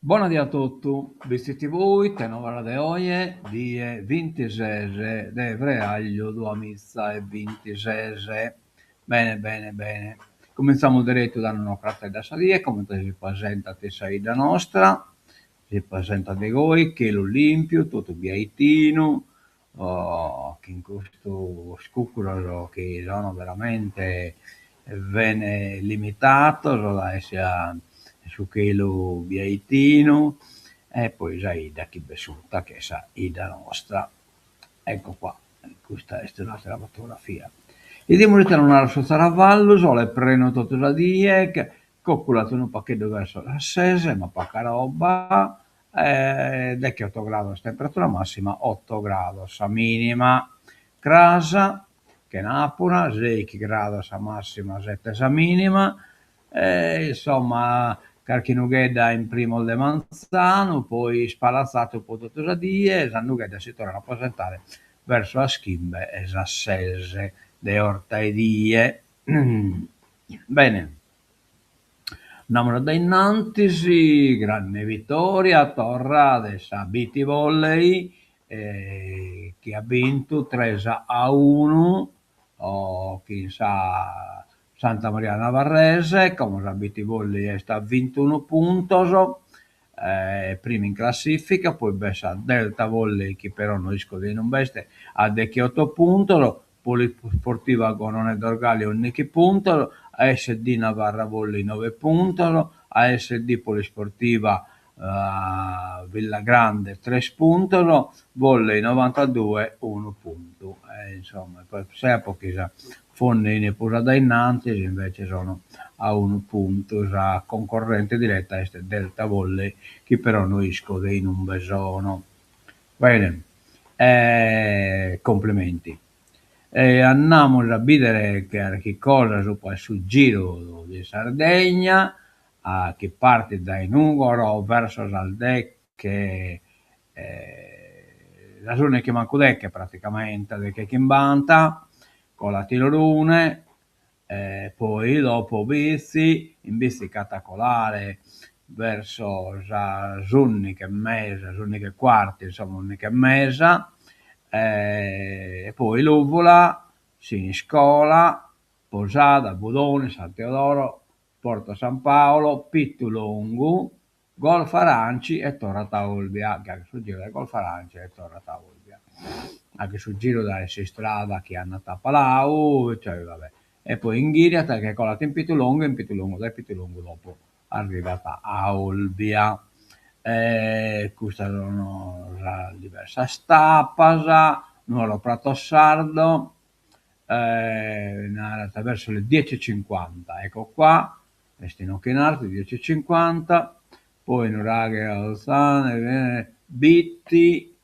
Buonasera a tutti, vestiti voi, tenore de oie, die 26 de febbraio 2026. Bene, bene, bene. Cominciamo diretto da una carta da salire, come si presenta te saida nostra, si presenta di voi, che l'Olimpio, tutto biaitino, che in questo scucolo che sono veramente bene limitato, da essere su quello biaitino e poi già Ida chi besciuta che sa Ida nostra. Ecco qua, questa è la nostra fotografia. E di morire non ha so saravallo, so le prenotato da die, che coccolato un pacchetto verso la sese, ma poca roba, da che 8 gradi temperatura massima, 8 gradi sa minima, Crasa, che Napoli, 6 gradi sa massima, 7 sa minima, insomma, Carchinughedda in primo de Manzano, poi Spalazzato potuto da die, Sannughedda si torna a presentare verso la Schimbe e Sassese de Ortaedie. Bene, andiamo da innanzi, grande vittoria, Torra de Sabiti Volley, che ha vinto 3-1, chi sa Santa Maria Navarrese, come Sabiti Volley sta a 21 puntos, prima in classifica, poi Bessa Delta Volley che però non riesco di non veste a 8 punti, Polisportiva Gonone d'Orgali 11 punti, ASD Navarra Volley 9 punti, ASD Polisportiva Villagrande 3 punti, Volley 92 1 punto. Insomma, poi se a pochi fondi ne pure da innanzi invece sono a un punto a concorrente diretta est Delta Volley che però non iscode in un besono. Bene, complimenti. Andiamo a vedere che cosa sul giro di Sardegna, che parte da Inugoro verso Saldec, che la zona che manco decche praticamente, che in banta, con la Tirolune, poi dopo in bici catacolare verso Zunnica e Mesa, Zunnica e Quarti, insomma Zunnica e Mesa, e poi Luvola, Siniscola, Posada, Budone, San Teodoro, Porto San Paolo, Pittulongo, Golf Aranci e Torrata Olbia, che anche sul giro del Golf Aranci e Torrata Olbia. Anche sul giro da strada che hanno a Palau, cioè vabbè. E poi in Ghiriata che è colata in Pittulongo, da Pittulongo dopo arrivata a Olbia. Questa sono diverse stappas, Nuoro Prato Sardo, verso le 10.50, ecco qua, Destino Chinarti 10.50, poi Nuraghe Alzane, Bitti,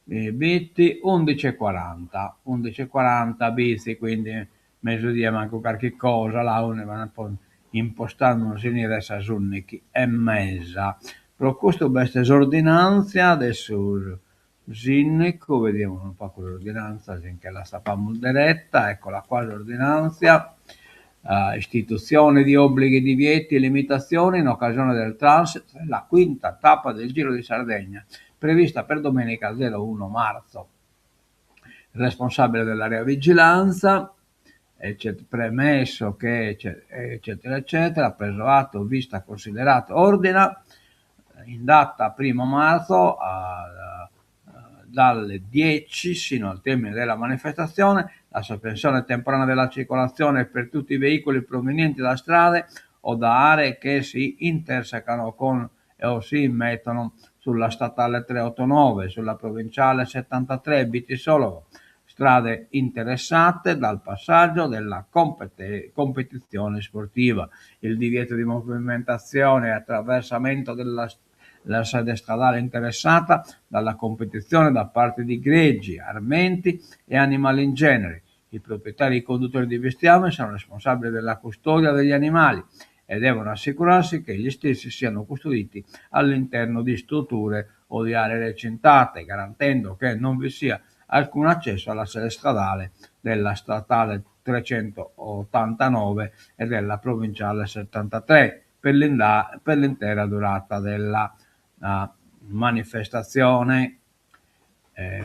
11.40, 11.40 bici, quindi mezzodia manco qualche cosa, là un po' impostando si adesso Sunnichi e mezza. Però questo questa esordinanza adesso Ginnico, vediamo un po' l'ordinanza, finché la sappiamo diretta, eccola qua l'ordinanza, istituzione di obblighi, divieti e limitazioni in occasione del transit, la quinta tappa del Giro di Sardegna, prevista per domenica 01 marzo. Il responsabile dell'area vigilanza, premesso che eccetera eccetera, preso atto, vista, considerato, ordina, in data 1 marzo dalle 10 sino al termine della manifestazione la sospensione temporanea della circolazione per tutti i veicoli provenienti da strade o da aree che si intersecano con o si immettono sulla statale 389, sulla provinciale 73, Bitisolo, strade interessate dal passaggio della competizione sportiva, il divieto di movimentazione e attraversamento della sede stradale interessata dalla competizione da parte di greggi, armenti e animali in genere. I proprietari e i conduttori di bestiame sono responsabili della custodia degli animali e devono assicurarsi che gli stessi siano custoditi all'interno di strutture o di aree recintate, garantendo che non vi sia alcun accesso alla sede stradale della statale 389 e della provinciale 73 per l'intera durata della la manifestazione.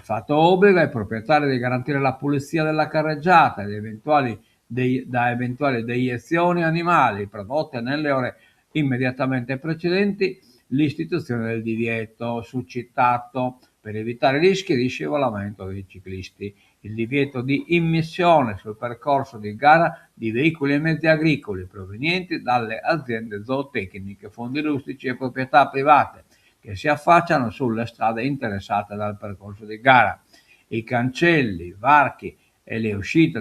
Fatto obbliga ai proprietari di garantire la pulizia della carreggiata da eventuali deiezioni animali prodotte nelle ore immediatamente precedenti l'istituzione del divieto succitato per evitare rischi di scivolamento dei ciclisti. Il divieto di immissione sul percorso di gara di veicoli e mezzi agricoli provenienti dalle aziende zootecniche, fondi rustici e proprietà private che si affacciano sulle strade interessate dal percorso di gara. I cancelli, i varchi e le uscite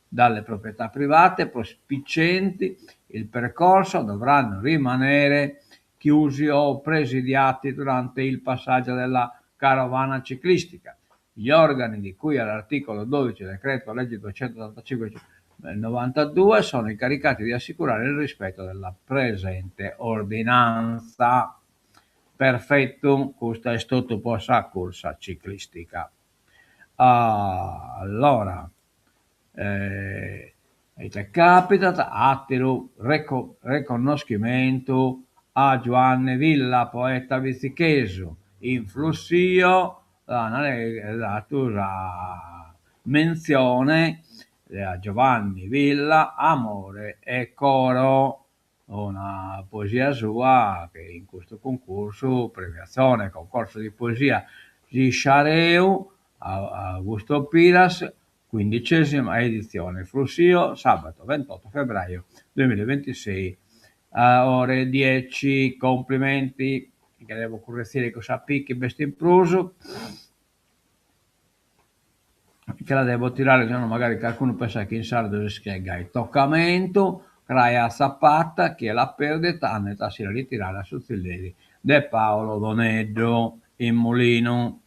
dalle proprietà private prospicienti il percorso dovranno rimanere chiusi o presidiati durante il passaggio della carovana ciclistica. Gli organi di cui all'articolo 12 del decreto legge 285 del 92 sono incaricati di assicurare il rispetto della presente ordinanza. Perfetto, questa è stata la corsa ciclistica. Allora, capita attiro riconoscimento a Giovanni Villa, poeta vizicheso, in flussio la menzione a Giovanni Villa, Amore e Coro, una poesia sua che in questo premiazione, concorso di poesia di Sciareu, Augusto Piras, 15ª edizione, Flussio, sabato 28 febbraio 2026, a ore 10. Complimenti, che devo correggere cosa picchi best impruso, che la devo tirare, se no magari qualcuno pensa che in sardo si spiega il toccamento, craia Zappatta, che la perdita, netta si ritirare su Zilleri, De Paolo Doneddo, in Mulino.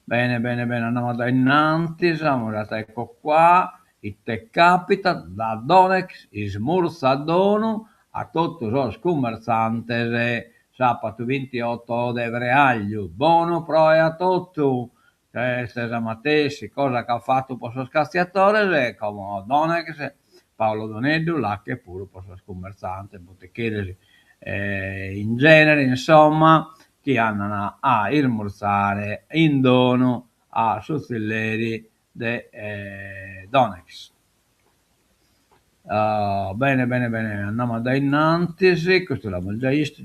Bene, andiamo da innanzi, siamo arrivati, ecco qua, il te capita, da Donex, smurza dono, a tutto lo scommerzante, sabato 28 de Vreaglio, buono proe a tutto, stessa matessi, cosa che ha fatto posso scazziatore, come Donex, Paolo Doneddu, là che pure posso scommerzante, bottechiere, in genere, insomma, che andano a rimborsare in dono a Suzzilleri de Donex. Bene, andiamo da innanzi, questo l'abbiamo già visto,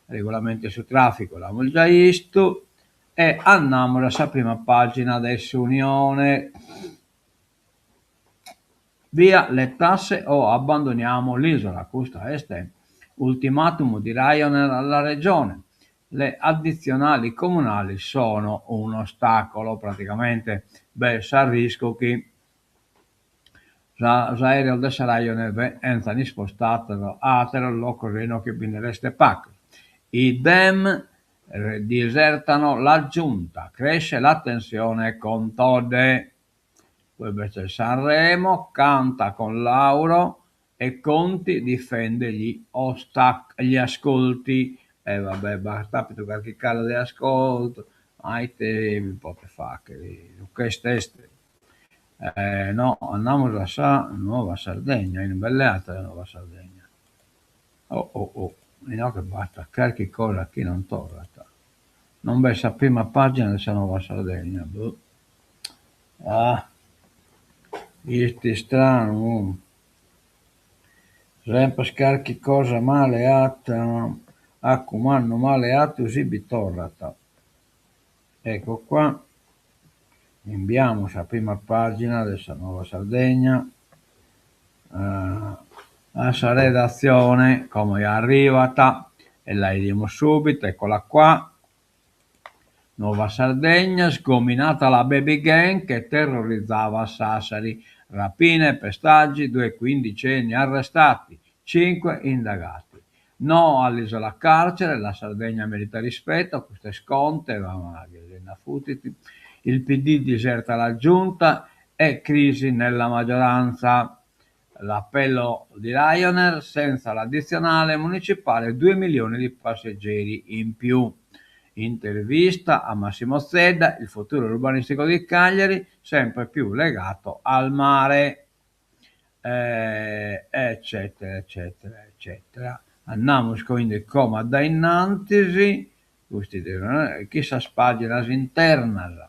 regolamenti su traffico l'abbiamo già visto, e andiamo alla prima pagina adesso, Unione. Via le tasse o abbandoniamo l'isola, questo è ultimatum di Ryanair alla regione. Le addizionali comunali sono un ostacolo, praticamente sa rischio che l'aereo del Ryanair entrano spostato a l'occasione che vinereste PAC. I DEM disertano la giunta, cresce la tensione con Tode. Poi invece Sanremo canta con Lauro e Conti difende gli ascolti. E vabbè, basta per qualche caso di ascolto, ai te mi potete fare che questo è. No, andiamo a Nuova Sardegna, in belleata la Nuova Sardegna. Oh, no che basta, qualche cosa qui non torna. Non vedo la prima pagina della Nuova Sardegna. Boh. Este strano, sempre qualche cosa maleata, accumano maleato si bitorrata. Ecco qua, inviamo la prima pagina della Nuova Sardegna, la redazione come è arrivata e la vediamo subito, eccola qua. Nuova Sardegna, sgominata la baby gang che terrorizzava Sassari, rapine, pestaggi, 2 quindicenni arrestati, 5 indagati. No all'isola carcere, la Sardegna merita rispetto, queste sconte, il PD diserta la giunta e crisi nella maggioranza. L'appello di Ryanair, senza l'addizionale municipale, 2 milioni di passeggeri in più. Intervista a Massimo Zedda, il futuro urbanistico di Cagliari sempre più legato al mare. eccetera, eccetera, eccetera. Andiamo quindi come da innanzi, questi chissà paginas internas,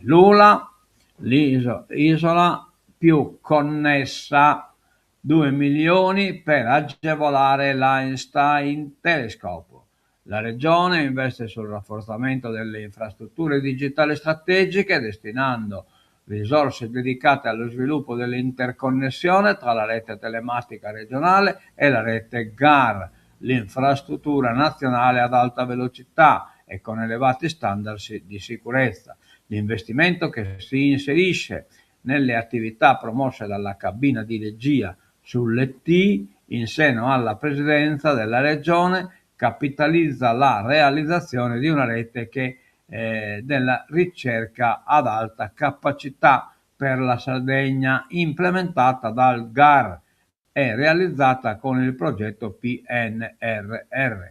l'ULA, l'isola più connessa, 2 milioni per agevolare l'Einstein Telescope. La Regione investe sul rafforzamento delle infrastrutture digitali strategiche, destinando risorse dedicate allo sviluppo dell'interconnessione tra la rete telematica regionale e la rete GAR, l'infrastruttura nazionale ad alta velocità e con elevati standard di sicurezza. L'investimento, che si inserisce nelle attività promosse dalla cabina di regia sulle T in seno alla presidenza della regione, capitalizza la realizzazione di una rete della ricerca ad alta capacità per la Sardegna, implementata dal GAR e realizzata con il progetto PNRR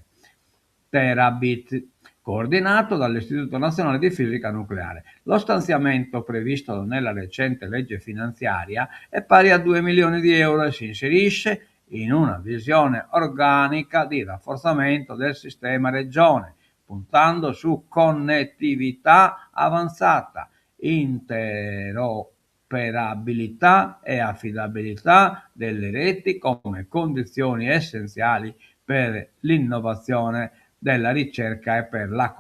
Terabit, coordinato dall'Istituto Nazionale di Fisica Nucleare. Lo stanziamento previsto nella recente legge finanziaria è pari a 2 milioni di euro e si inserisce in una visione organica di rafforzamento del sistema regione, puntando su connettività avanzata, interoperabilità e affidabilità delle reti come condizioni essenziali per l'innovazione della ricerca e per la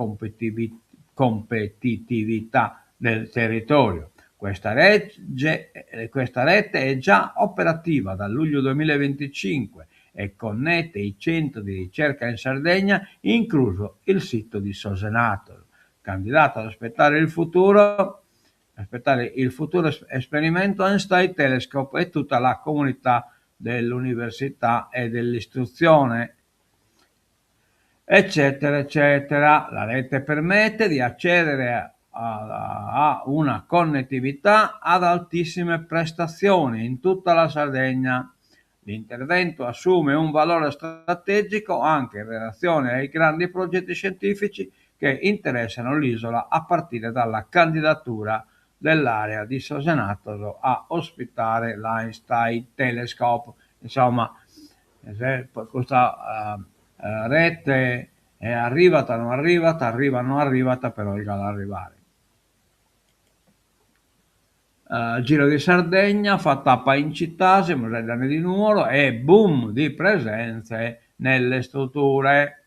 competitività del territorio. Questa rete è già operativa dal luglio 2025 e connette i centri di ricerca in Sardegna, incluso il sito di Sosenatolo. Candidato ad aspettare il futuro esperimento Einstein Telescope e tutta la comunità dell'università e dell'istruzione, eccetera, eccetera. La rete permette di accedere a una connettività ad altissime prestazioni in tutta la Sardegna. L'intervento assume un valore strategico anche in relazione ai grandi progetti scientifici che interessano l'isola, a partire dalla candidatura dell'area di Sosenatolo a ospitare l'Einstein Telescope. Insomma, questa rete è arrivata, non arrivata, però il arrivare. Giro di Sardegna fa tappa in città, siamo agli anni di Nuoro e boom di presenze nelle strutture.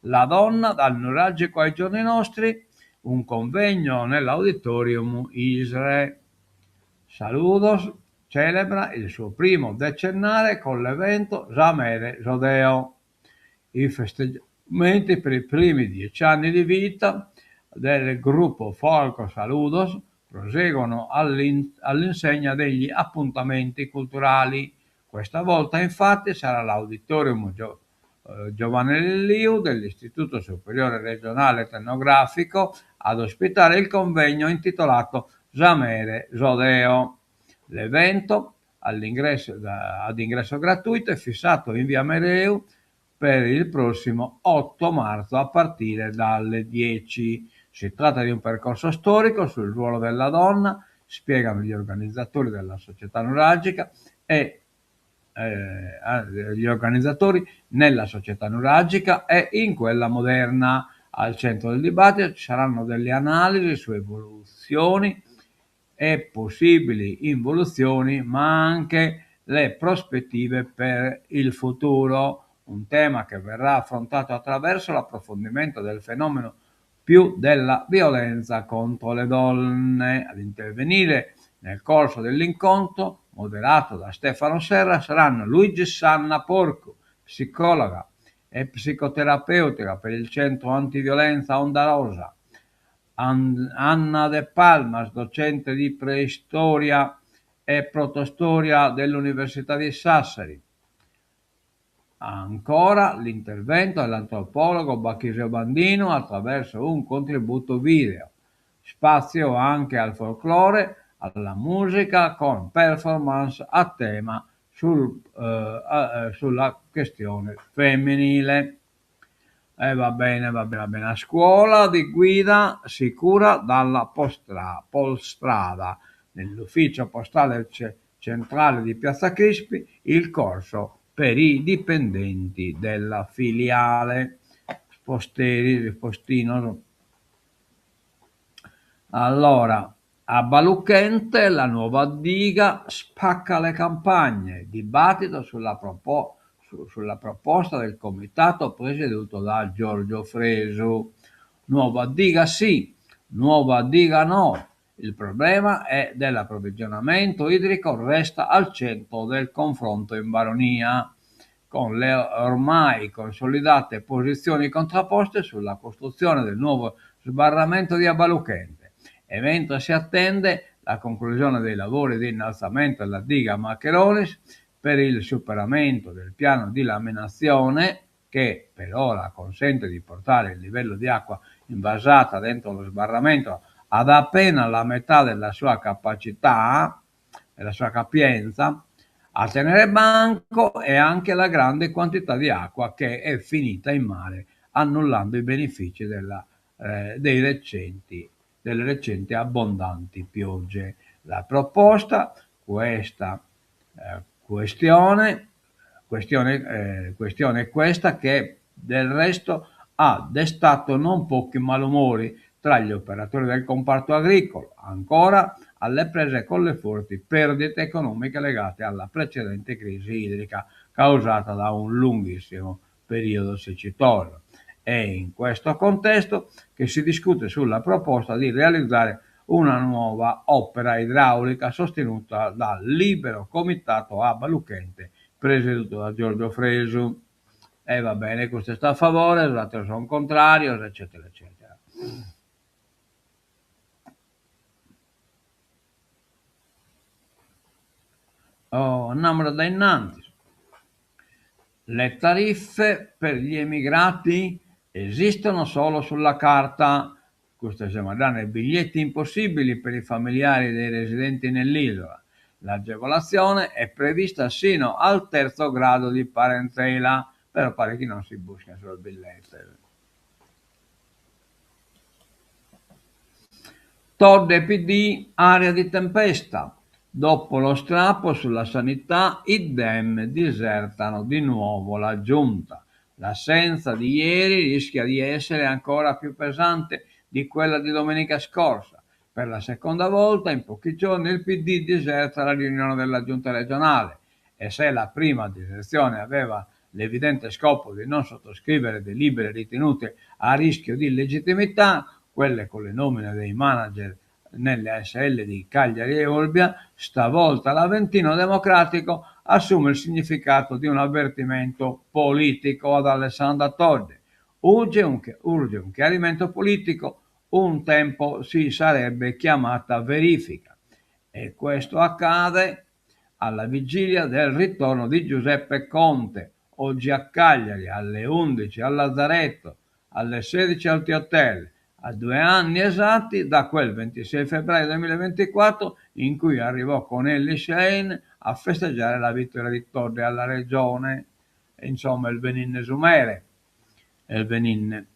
La donna dal neuralgico ai giorni nostri, un convegno nell'auditorium ISRE. Saludos celebra il suo primo decennale con l'evento Zamere Rodeo. I festeggiamenti per i primi 10 anni di vita del gruppo Folco Saludos proseguono all'insegna degli appuntamenti culturali. Questa volta infatti sarà l'Auditorium Giovanni Lelliu dell'Istituto Superiore Regionale Etnografico ad ospitare il convegno intitolato Zamere Rodeo. L'evento, ad ingresso gratuito, è fissato in via Mereu per il prossimo 8 marzo a partire dalle 10. Si tratta di un percorso storico sul ruolo della donna, spiegano gli organizzatori della società neuralgica gli organizzatori nella società neuralgica e in quella moderna. Al centro del dibattito ci saranno delle analisi su evoluzioni e possibili involuzioni, ma anche le prospettive per il futuro, un tema che verrà affrontato attraverso l'approfondimento del fenomeno più della violenza contro le donne. Ad intervenire nel corso dell'incontro, moderato da Stefano Serra, saranno Luigi Sanna Porco, psicologa e psicoterapeutica per il Centro Antiviolenza Onda Rosa, Anna De Palmas, docente di preistoria e protostoria dell'Università di Sassari. Ancora l'intervento dell'antropologo Bachisio Bandino attraverso un contributo video. Spazio anche al folklore, alla musica con performance a tema sulla questione femminile. Va bene. A scuola di guida sicura dalla Polstrada. Nell'ufficio postale centrale di Piazza Crispi, il corso per i dipendenti della filiale. Spostino. Allora, a Baluchente la nuova diga spacca le campagne, dibattito sulla proposta del comitato presieduto da Giorgio Fresu. Nuova diga sì, nuova diga no. Il problema è dell'approvvigionamento idrico resta al centro del confronto in baronia, con le ormai consolidate posizioni contrapposte sulla costruzione del nuovo sbarramento di Abaluchente. E mentre si attende la conclusione dei lavori di innalzamento della diga Maccheronis per il superamento del piano di laminazione, che per ora consente di portare il livello di acqua invasata dentro lo sbarramento ad appena la metà della sua capacità, della sua capienza, a tenere banco è anche la grande quantità di acqua che è finita in mare, annullando i benefici delle recenti abbondanti piogge. La proposta, questa questione è questa che del resto ha destato non pochi malumori tra gli operatori del comparto agricolo, ancora alle prese con le forti perdite economiche legate alla precedente crisi idrica causata da un lunghissimo periodo siccitoso. È in questo contesto che si discute sulla proposta di realizzare una nuova opera idraulica sostenuta dal Libero Comitato Abba Lucchente, presieduto da Giorgio Fresu. E va bene, questo sta a favore, gli altri sono contrari, eccetera, eccetera. Andiamo da innanzi. Le tariffe per gli emigrati esistono solo sulla carta. Questo siamo dando biglietti impossibili per i familiari dei residenti nell'isola. L'agevolazione è prevista sino al terzo grado di parentela, però pare che non si busca sul biglietto. Todde PD, area di tempesta. Dopo lo strappo sulla sanità, i Dem disertano di nuovo la giunta. L'assenza di ieri rischia di essere ancora più pesante di quella di domenica scorsa. Per la seconda volta in pochi giorni il PD diserta la riunione della giunta regionale e se la prima diserzione aveva l'evidente scopo di non sottoscrivere delibere ritenute a rischio di illegittimità, quelle con le nomine dei manager nelle ASL di Cagliari e Olbia, stavolta l'Aventino Democratico assume il significato di un avvertimento politico ad Alessandra Todde. Urge un chiarimento politico, un tempo si sarebbe chiamata verifica. E questo accade alla vigilia del ritorno di Giuseppe Conte, oggi a Cagliari, alle 11 al Lazzaretto, alle 16 al T-Hotel, a 2 anni esatti da quel 26 febbraio 2024 in cui arrivò con Elly Schlein a festeggiare la vittoria di Todde alla regione. E insomma il Benin esumere. Il Benin.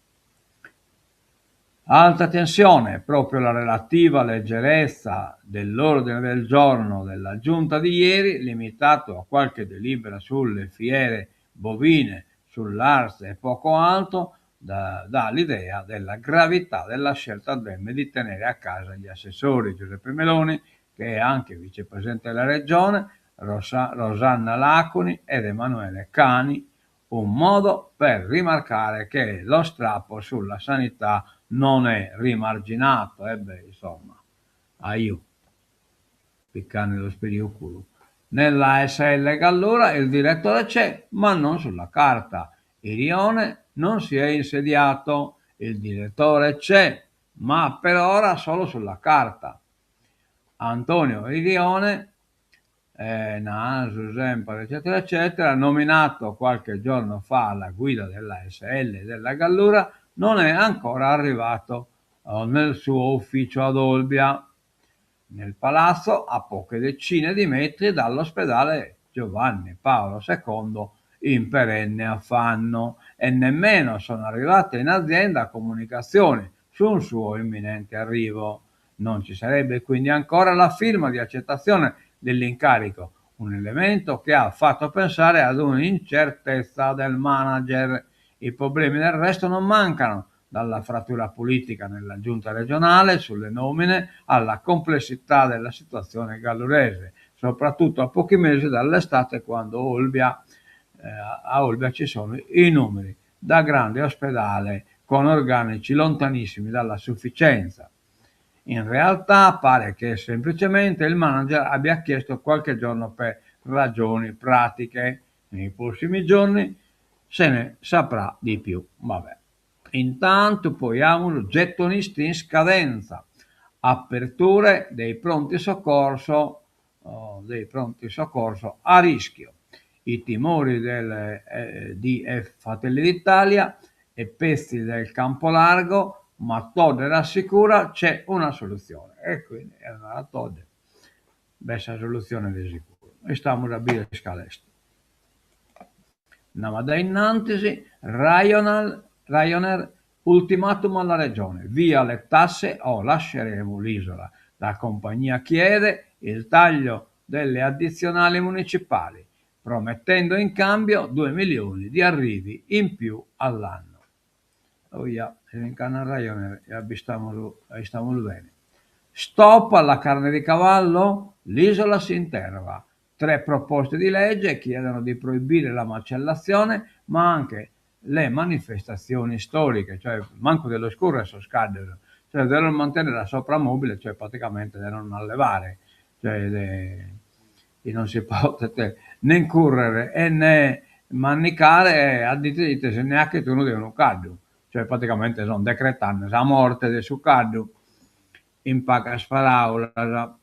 Alta tensione, proprio la relativa leggerezza dell'ordine del giorno della giunta di ieri, limitato a qualche delibera sulle fiere bovine, sull'ARS e poco altro, dà l'idea della gravità della scelta Dem di tenere a casa gli assessori Giuseppe Meloni, che è anche vicepresidente della regione, Rosanna Laconi ed Emanuele Cani, un modo per rimarcare che lo strappo sulla sanità non è rimarginato, insomma, aiuto, piccare nello spericulo. Nella ASL Gallura il direttore c'è, ma non sulla carta. Irione non si è insediato, il direttore c'è, ma per ora solo sulla carta. Antonio Irione, Naso, Sempar, eccetera, eccetera, nominato qualche giorno fa alla guida della ASL della Gallura, non è ancora arrivato nel suo ufficio ad Olbia, nel palazzo a poche decine di metri dall'ospedale Giovanni Paolo II in perenne affanno, e nemmeno sono arrivate in azienda comunicazioni su un suo imminente arrivo. Non ci sarebbe quindi ancora la firma di accettazione dell'incarico, un elemento che ha fatto pensare ad un'incertezza del manager. I problemi del resto non mancano, dalla frattura politica nella giunta regionale sulle nomine alla complessità della situazione gallurese, soprattutto a pochi mesi dall'estate, quando a Olbia ci sono i numeri da grande ospedale con organici lontanissimi dalla sufficienza. In realtà pare che semplicemente il manager abbia chiesto qualche giorno per ragioni pratiche. Nei prossimi giorni se ne saprà di più. Vabbè. Intanto poi abbiamo gettonisti in scadenza, aperture dei pronti soccorso a rischio. I timori di Fratelli d'Italia e pezzi del campo largo, ma Todde rassicura c'è una soluzione. E quindi è una Todde, questa soluzione di sicuro. E stiamo a dire scalesti. Andiamo da innanzi, Ryanair, ultimatum alla regione, via le tasse o lasceremo l'isola. La compagnia chiede il taglio delle addizionali municipali, promettendo in cambio 2 milioni di arrivi in più all'anno. Oh yeah, in Ryanair, stiamo bene. Stop alla carne di cavallo? L'isola si interroga. 3 proposte di legge chiedono di proibire la macellazione, ma anche le manifestazioni storiche, cioè manco dello scuro so scadere, cioè devono mantenere la soprammobile, cioè praticamente da non allevare, cioè non si può né incorrere e né mannicare a dite se neanche tu non devi un caldo, cioè praticamente sono decretando la morte del suo caldo in pacas paraulas.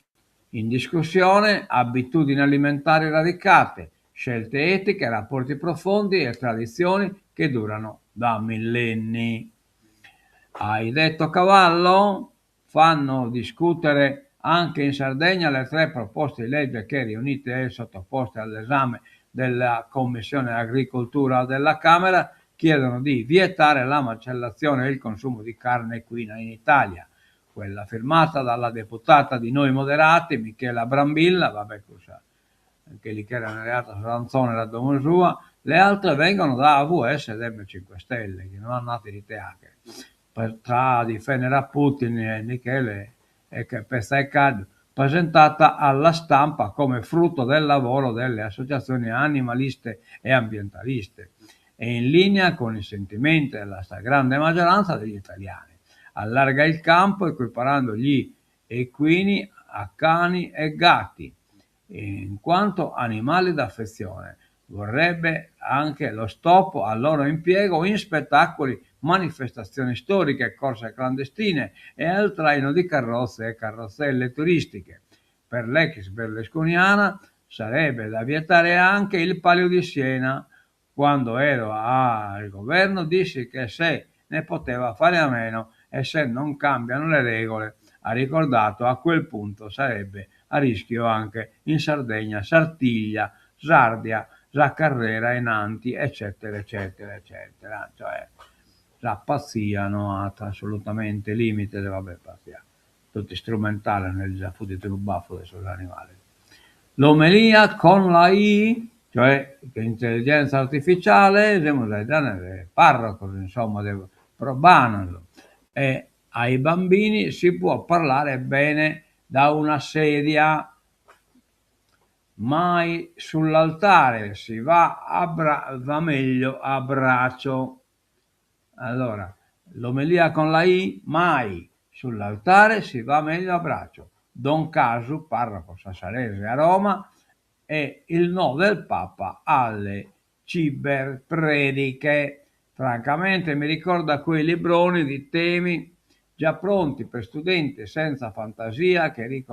In discussione abitudini alimentari radicate, scelte etiche, rapporti profondi e tradizioni che durano da millenni. Hai detto cavallo? Fanno discutere anche in Sardegna le 3 proposte di legge che, riunite e sottoposte all'esame della Commissione Agricoltura della Camera, chiedono di vietare la macellazione e il consumo di carne equina in Italia. Quella firmata dalla deputata di Noi Moderati, Michela Brambilla, vabbè cosa, anche lì che era una reata ranzone da domo sua, le altre vengono da AVS ed M5 Stelle, che non hanno nato di teache. Per tra difendere a Putin e Michele e che Pestecad, presentata alla stampa come frutto del lavoro delle associazioni animaliste e ambientaliste e in linea con i sentimenti della stragrande maggioranza degli italiani. Allarga il campo equiparando gli equini a cani e gatti, in quanto animali d'affezione. Vorrebbe anche lo stop al loro impiego in spettacoli, manifestazioni storiche, corse clandestine e al traino di carrozze e carrozzelle turistiche. Per l'ex berlusconiana sarebbe da vietare anche il Palio di Siena. Quando ero al governo dissi che se ne poteva fare a meno e se non cambiano le regole, ha ricordato, a quel punto sarebbe a rischio anche in Sardegna, Sartiglia, Sardia, Zaccarrera e Nanti, eccetera, eccetera, eccetera. Cioè, la pazzia non ha assolutamente limite, vabbè, pazzia. Tutti strumentali nel già fuddito il baffo dei suoi animali. L'omelia con la I, cioè l'intelligenza artificiale, siamo dai parroco, insomma, probanalo. E ai bambini si può parlare bene da una sedia, mai sull'altare si va meglio a braccio. Allora, l'omelia con la I, mai sull'altare si va meglio a braccio. Don Casu, parroco sassarese a Roma, e il no del Papa alle ciberprediche. Francamente mi ricorda quei libroni di temi già pronti per studenti senza fantasia che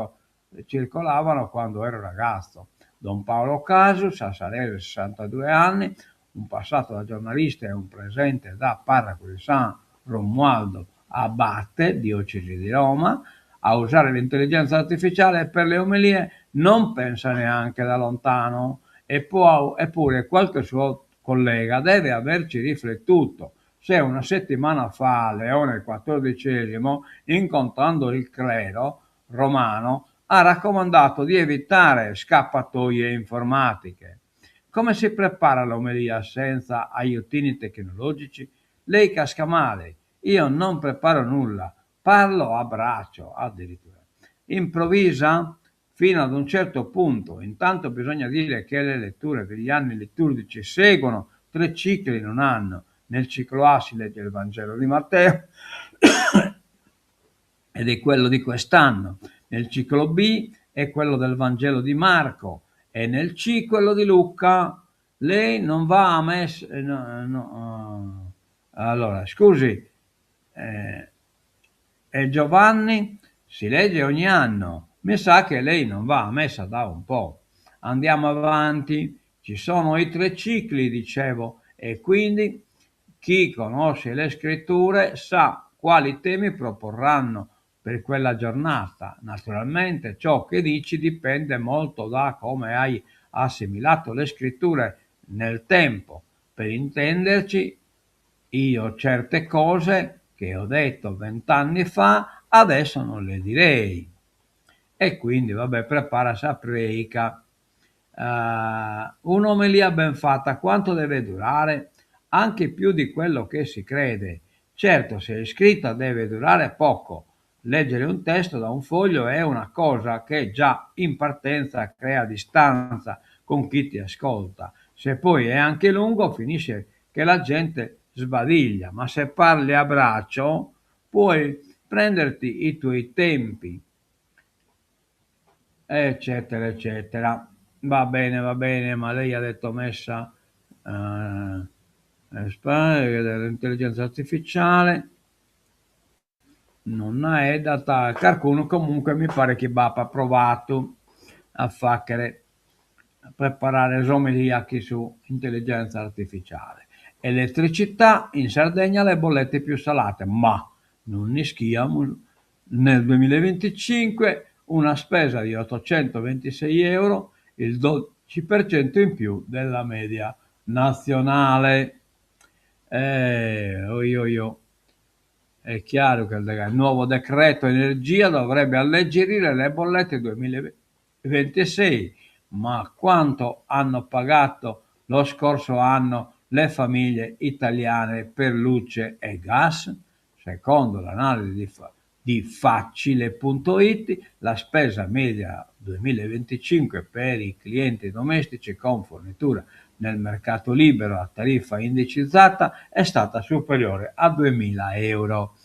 circolavano quando ero ragazzo. Don Paolo Casu, sassarese, 62 anni, un passato da giornalista e un presente da parroco di San Romualdo Abate, diocesi di Roma, a usare l'intelligenza artificiale per le omelie non pensa neanche da lontano, eppure qualche suo collega deve averci riflettuto. Se una settimana fa Leone XIV, incontrando il clero romano, ha raccomandato di evitare scappatoie informatiche. Come si prepara l'omelia senza aiutini tecnologici? Lei casca male, io non preparo nulla, parlo a braccio addirittura. Improvvisa fino ad un certo punto. Intanto bisogna dire che le letture degli anni liturgici seguono 3 cicli in un anno. Nel ciclo A si legge il Vangelo di Matteo ed è quello di quest'anno. Nel ciclo B è quello del Vangelo di Marco e nel C quello di Luca. Lei non va a messa. Allora, scusi, e Giovanni si legge ogni anno. Mi sa che lei non va a messa da un po'. Andiamo avanti. Ci sono i 3 cicli, dicevo, e quindi chi conosce le scritture sa quali temi proporranno per quella giornata. Naturalmente ciò che dici dipende molto da come hai assimilato le scritture nel tempo. Per intenderci, io certe cose che ho detto 20 anni fa adesso non le direi. E quindi, vabbè, prepara sapreica. Un'omelia ben fatta quanto deve durare? Anche più di quello che si crede. Certo, se è scritta deve durare poco. Leggere un testo da un foglio è una cosa che già in partenza crea distanza con chi ti ascolta. Se poi è anche lungo, finisce che la gente sbadiglia, ma se parli a braccio puoi prenderti i tuoi tempi, eccetera, eccetera. Va bene, ma lei ha detto messa dell'intelligenza artificiale, non è data qualcuno, comunque mi pare che Bapa ha provato a fare, a preparare someliaki su intelligenza artificiale. Elettricità, in Sardegna le bollette più salate, ma non ne schiamo. Nel 2025 una spesa di 826 euro, il 12% in più della media nazionale. Oi, oi, oi. È chiaro che il nuovo decreto energia dovrebbe alleggerire le bollette 2026, ma quanto hanno pagato lo scorso anno le famiglie italiane per luce e gas? Secondo l'analisi di Facile.it, la spesa media 2025 per i clienti domestici con fornitura nel mercato libero a tariffa indicizzata è stata superiore a 2.000 euro,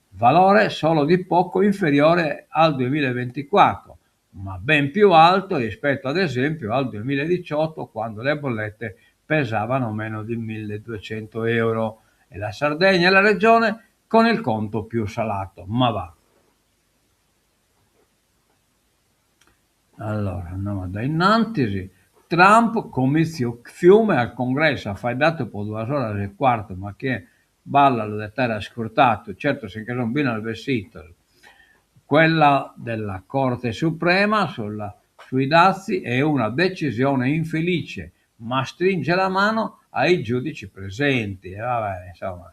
valore solo di poco inferiore al 2024, ma ben più alto rispetto ad esempio al 2018, quando le bollette pesavano meno di 1.200 euro e la Sardegna è la regione con il conto più salato. Ma va. Allora, andiamo da innanzi. Trump comizio fiume al congresso, ha dato per 2 ore e quarto, ma che balla lo dettare ascoltato, certo se che non viene al vestito. Quella della Corte Suprema sui dazi è una decisione infelice, ma stringe la mano ai giudici presenti. E vabbè, insomma,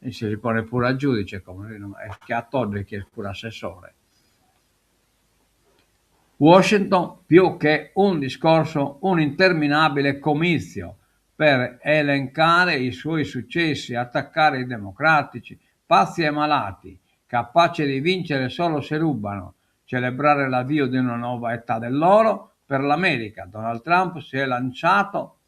si ripone pure al giudice, come è che a Todde che è pure assessore. Washington più che un discorso, un interminabile comizio per elencare i suoi successi, attaccare i democratici, pazzi e malati, capaci di vincere solo se rubano, celebrare l'avvio di una nuova età dell'oro per l'America. Donald Trump si è lanciato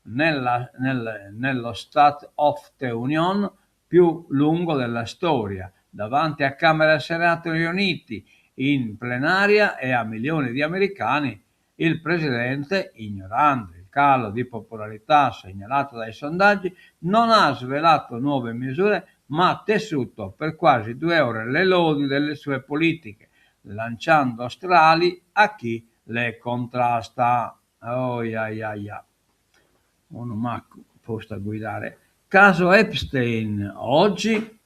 nello State of the Union più lungo della storia, davanti a Camera e Senato riuniti, in plenaria e a milioni di americani. Il presidente, ignorando il calo di popolarità segnalato dai sondaggi, non ha svelato nuove misure, ma ha tessuto per quasi 2 ore le lodi delle sue politiche, lanciando strali a chi le contrasta. Oh, uno Mac posto a guidare. Caso Epstein, oggi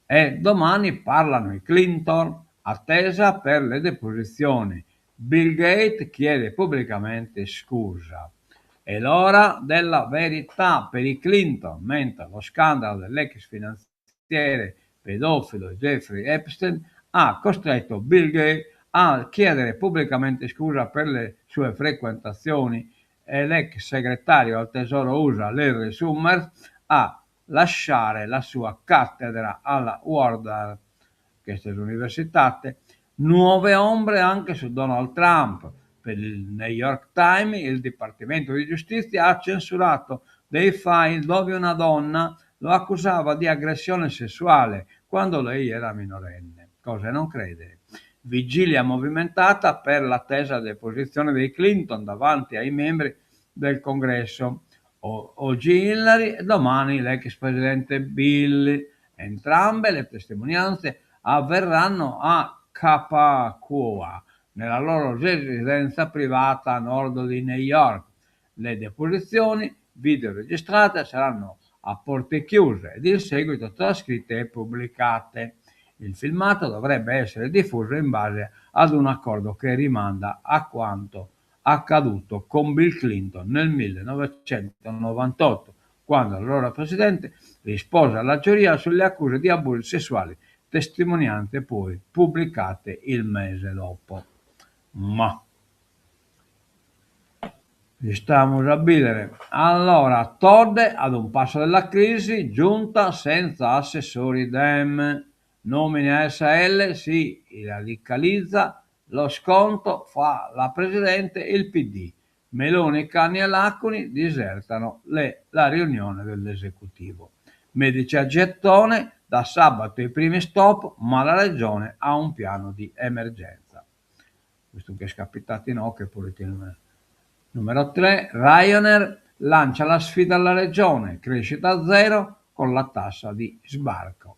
e domani parlano i Clinton, attesa per le deposizioni. Bill Gates chiede pubblicamente scusa. È l'ora della verità per i Clinton, mentre lo scandalo dell'ex finanziere pedofilo Jeffrey Epstein ha costretto Bill Gates a chiedere pubblicamente scusa per le sue frequentazioni e l'ex segretario al Tesoro USA Larry Summers a lasciare la sua cattedra alla Howard, questa è l'università, nuove ombre anche su Donald Trump. Per il New York Times il Dipartimento di Giustizia ha censurato dei file dove una donna lo accusava di aggressione sessuale quando lei era minorenne. Cosa non crede? Vigilia movimentata per l'attesa deposizione dei Clinton davanti ai membri del Congresso. Oggi Hillary e domani l'ex presidente Bill. Entrambe le testimonianze avverranno a Capacua, nella loro residenza privata a nord di New York. Le deposizioni videoregistrate saranno a porte chiuse ed in seguito trascritte e pubblicate. Il filmato dovrebbe essere diffuso in base ad un accordo che rimanda a quanto accaduto con Bill Clinton nel 1998, quando l'allora presidente rispose alla giuria sulle accuse di abusi sessuali, testimonianze poi pubblicate il mese dopo. Ma stiamo a bidere. Allora, Todde ad un passo dalla crisi, giunta senza assessori Dem, nomina SL, si radicalizza, lo sconto fa la Presidente e il PD. Meloni, Cani e Laconi disertano la riunione dell'esecutivo. Medici a gettone, da sabato i primi stop, ma la regione ha un piano di emergenza. Questo che è scapitato in occhio, politico. Numero 3, Ryanair lancia la sfida alla regione, crescita zero con la tassa di sbarco.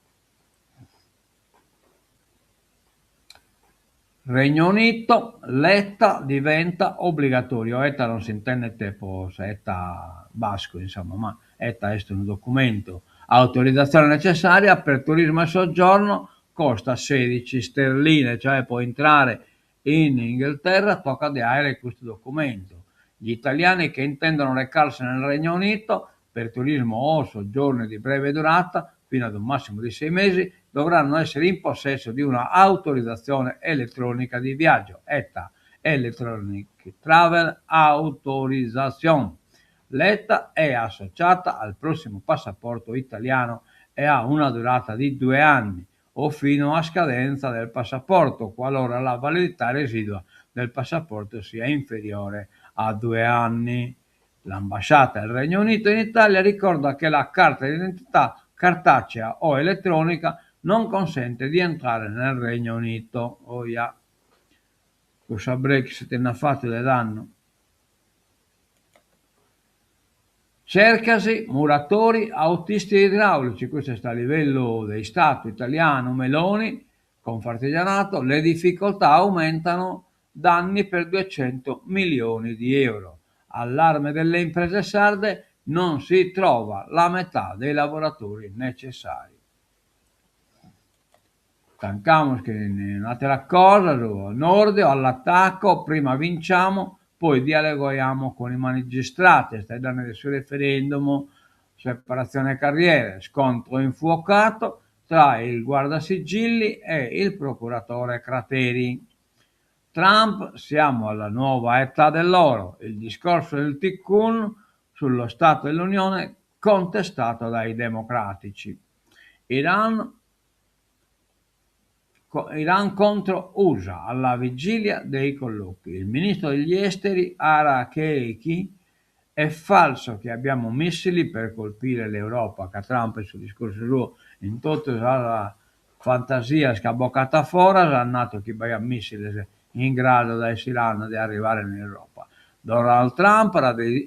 Regno Unito, l'ETA diventa obbligatorio. ETA non si intende tipo ETA basco, insomma, ma ETA è un documento. Autorizzazione necessaria per turismo e soggiorno, costa 16 sterline, cioè può entrare in Inghilterra, tocca di avere questo documento. Gli italiani che intendono recarsi nel Regno Unito per turismo o soggiorni di breve durata, fino ad un massimo di 6 mesi, dovranno essere in possesso di una autorizzazione elettronica di viaggio, ETA, Electronic Travel Authorization. L'ETA è associata al prossimo passaporto italiano e ha una durata di 2 anni o fino a scadenza del passaporto, qualora la validità residua del passaporto sia inferiore a 2 anni. L'ambasciata del Regno Unito in Italia ricorda che la carta d'identità cartacea o elettronica non consente di entrare nel Regno Unito. Oh yeah. Cosa Brexit ne ha fatto le danno? Cercasi muratori autisti idraulici, questo sta a livello di Stato italiano, Meloni, Confartigianato, le difficoltà aumentano, danni per 200 milioni di euro. Allarme delle imprese sarde, non si trova la metà dei lavoratori necessari. Tancamos che un'altra cosa, Nordio all'attacco, prima vinciamo, poi dialoghiamo con i magistrati, stai dando sul referendum, separazione carriere, scontro infuocato tra il guardasigilli e il procuratore Crateri. Trump, siamo alla nuova età dell'oro, il discorso del Tikkun sullo Stato dell'Unione contestato dai democratici. Iran contro USA alla vigilia dei colloqui. Il ministro degli esteri Arakeiki: è falso che abbiamo missili per colpire l'Europa, che Trump il suo discorso suo in tutta la fantasia scaboccata fuori, ha nato che abbiamo missili in grado da Iran di arrivare in Europa. Donald Trump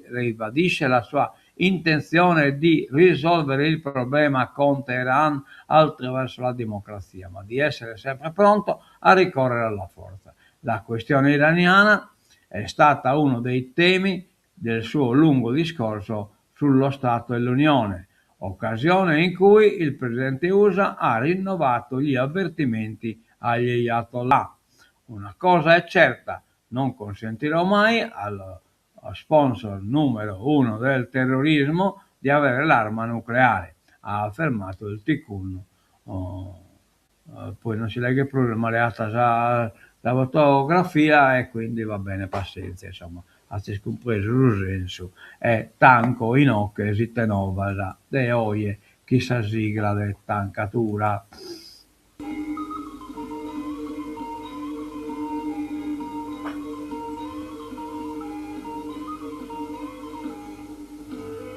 ribadisce la sua intenzione di risolvere il problema con Teheran attraverso la democrazia, ma di essere sempre pronto a ricorrere alla forza. La questione iraniana è stata uno dei temi del suo lungo discorso sullo Stato dell'Unione, occasione in cui il presidente USA ha rinnovato gli avvertimenti agli Ayatollah. Una cosa è certa, non consentirò mai al sponsor numero uno del terrorismo di avere l'arma nucleare, ha affermato il Tikkun. Poi non si legge più, ma le altre già la fotografia e quindi va bene, pazienza, insomma, ha si compreso lo senso, e tanco in ocche si tenova de oie, chissà sigla de tancatura.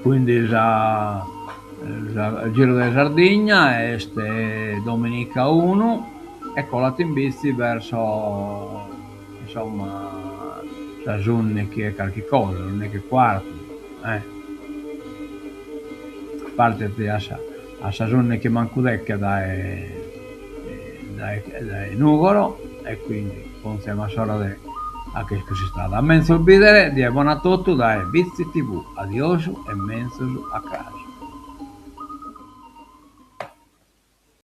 Quindi il Giro di Sardegna este domenica 1 e con la Timbizi verso insomma la giorni che è qualche cosa, non è che quarto, parte a stagione che manco decca dai Nugolo e quindi consiamo a solo a che si sta da mezzo bidere di buona tutto dai Vizi TV, adioso e mezzo a casa.